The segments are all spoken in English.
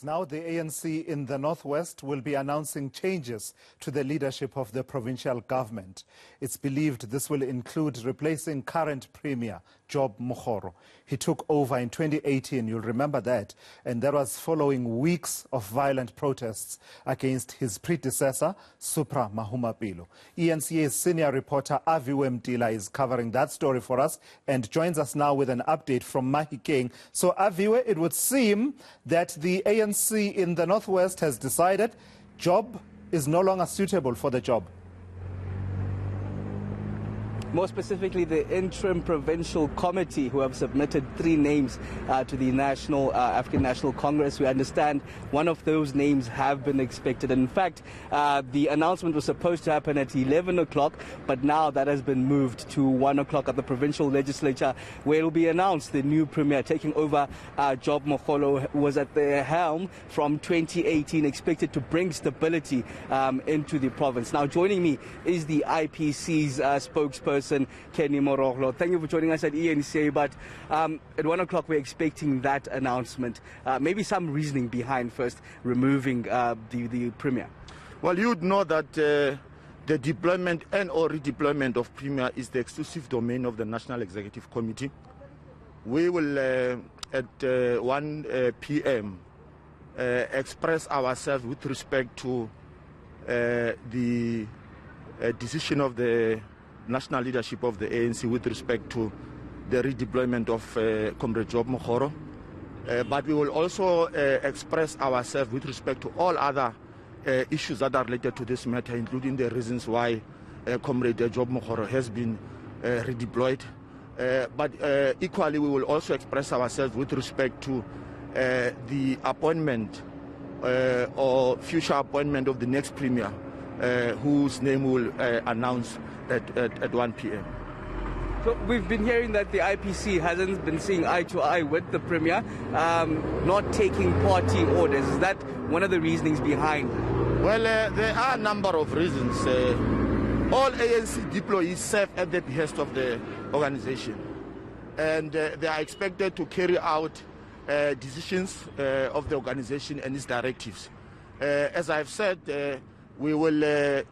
Now the ANC in the North West will be announcing changes to the leadership of the provincial government. It's believed this will include replacing current Premier Job Mokgoro. He took over in 2018, you'll remember that, and that was following weeks of violent protests against his predecessor, Supra Mahumapelo. eNCA's senior reporter Aviwe Mtila is covering that story for us and joins us now with an update from Mahikeng. So Aviwe, it would seem that the ANC in the North West has decided Job is no longer suitable for the job. More specifically, the interim provincial committee, who have submitted 3 names to the African National Congress. We understand one of those names have been expected. And in fact, the announcement was supposed to happen at 11 o'clock, but now that has been moved to 1 o'clock at the provincial legislature, where it will be announced the new premier taking over. Job Mokgoro was at the helm from 2018, expected to bring stability into the province. Now, joining me is the IPC's spokesperson, Kenny Mokgoro. Thank you for joining us at eNCA. But at 1 o'clock, we're expecting that announcement. Maybe some reasoning behind first removing the premier. Well, you'd know that the deployment and or redeployment of premier is the exclusive domain of the National Executive Committee. We will, at 1 p.m., express ourselves with respect to the decision of the national leadership of the ANC with respect to the redeployment of Comrade Job Mokgoro. But we will also express ourselves with respect to all other issues that are related to this matter, including the reasons why Comrade Job Mokgoro has been redeployed. But equally, we will also express ourselves with respect to the appointment or future appointment of the next premier, whose name will announce at 1 p.m. So we've been hearing that the IPC hasn't been seeing eye to eye with the premier, not taking party orders. Is that one of the reasonings behind? Well, there are a number of reasons. All ANC employees serve at the behest of the organization, and they are expected to carry out decisions of the organization and its directives. As I've said, we will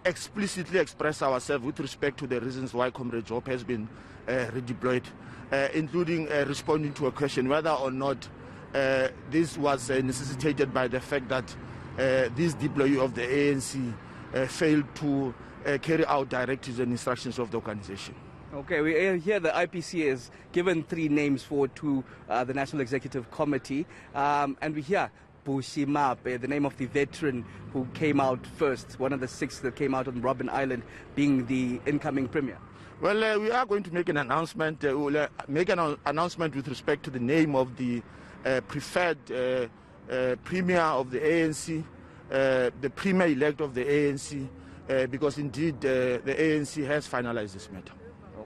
explicitly express ourselves with respect to the reasons why Comrade Job has been redeployed, including responding to a question whether or not this was necessitated by the fact that this deployee of the ANC failed to carry out directives and instructions of the organization. Okay, we hear the IPC has given 3 names forward to the National Executive Committee, and we hear Bushimape, the name of the veteran who came out first, one of the 6 that came out on Robben Island, being the incoming premier. Well, we are going to make an announcement. We will make an announcement with respect to the name of the preferred premier of the ANC, the premier-elect of the ANC, because indeed the ANC has finalized this matter.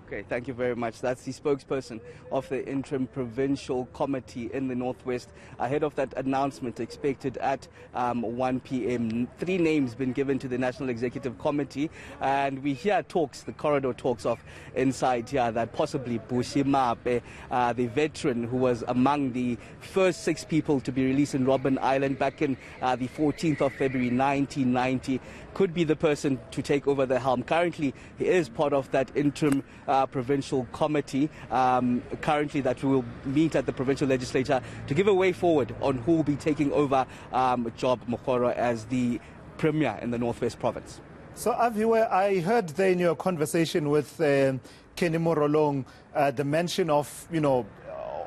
Okay, thank you very much. That's the spokesperson of the interim provincial committee in the Northwest. Ahead of that announcement expected at 1 p.m., 3 names been given to the National Executive Committee, and we hear talks, the corridor talks of inside here, that possibly Bushimape, the veteran who was among the first 6 people to be released in Robben Island back in the 14th of February 1990, could be the person to take over the helm. Currently, he is part of that interim provincial committee, currently that will meet at the provincial legislature to give a way forward on who will be taking over Job Mokgoro as the premier in the Northwest province. So Aviwe, I heard there in your conversation with Kenny Mokgoro the mention of,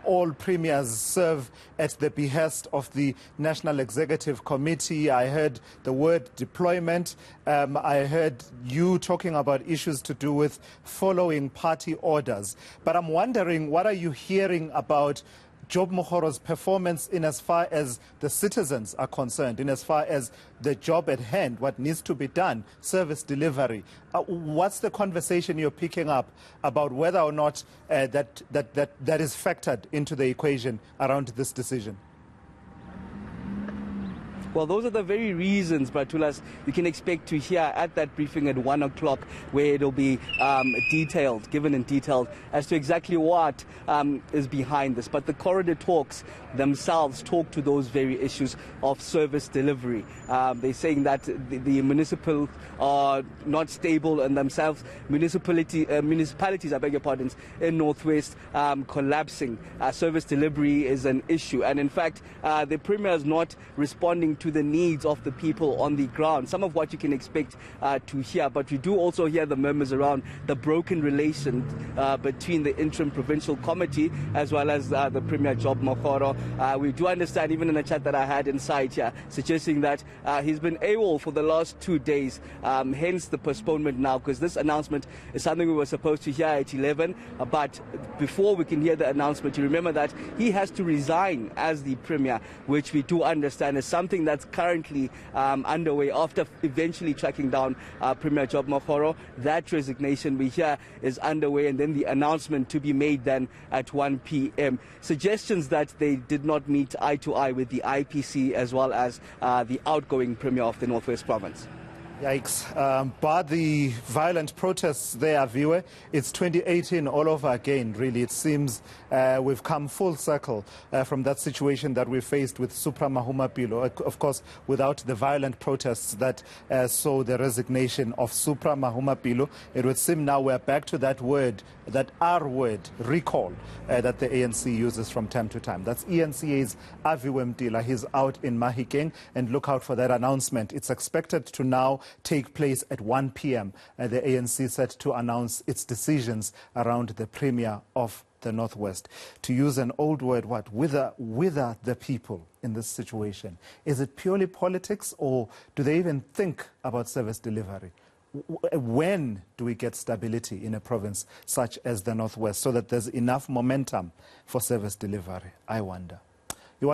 all premiers serve at the behest of the National Executive Committee. I heard the word deployment. I heard you talking about issues to do with following party orders. But I'm wondering, what are you hearing about Job Mokgoro's performance in as far as the citizens are concerned, in as far as the job at hand, what needs to be done, service delivery? What's the conversation you're picking up about whether or not that is factored into the equation around this decision? Well, those are the very reasons, Bratulas, you can expect to hear at that briefing at 1 o'clock, where it'll be given in detail as to exactly what is behind this. But the corridor talks themselves talk to those very issues of service delivery. They're saying that the municipal are not stable in themselves. Municipalities, I beg your pardons, in Northwest collapsing. Service delivery is an issue, and in fact, the Premier is not responding to the needs of the people on the ground. Some of what you can expect to hear, but we do also hear the murmurs around the broken relation between the interim provincial committee as well as the Premier Job Mokgoro. We do understand, even in a chat that I had inside here, suggesting that he's been AWOL for the last 2 days, hence the postponement now, because this announcement is something we were supposed to hear at 11, but before we can hear the announcement, you remember that he has to resign as the Premier, which we do understand is something that's currently underway after eventually tracking down Premier Job Mokgoro. That resignation we hear is underway, and then the announcement to be made then at 1 p.m. Suggestions that they did not meet eye to eye with the IPC as well as the outgoing Premier of the Northwest Province. Yikes. But the violent protests there, Aviwe, it's 2018 all over again, really. It seems we've come full circle from that situation that we faced with Supra Mahumapelo. Of course, without the violent protests that saw the resignation of Supra Mahumapelo, it would seem now we're back to that word, that R word, recall, that the ANC uses from time to time. That's eNCA's Aviwe Mtila. He's out in Mahikeng, and look out for that announcement. It's expected to now take place at 1 p.m. The ANC set to announce its decisions around the Premier of the Northwest. To use an old word, what? Wither the people in this situation. Is it purely politics, or do they even think about service delivery? When do we get stability in a province such as the Northwest so that there's enough momentum for service delivery? I wonder.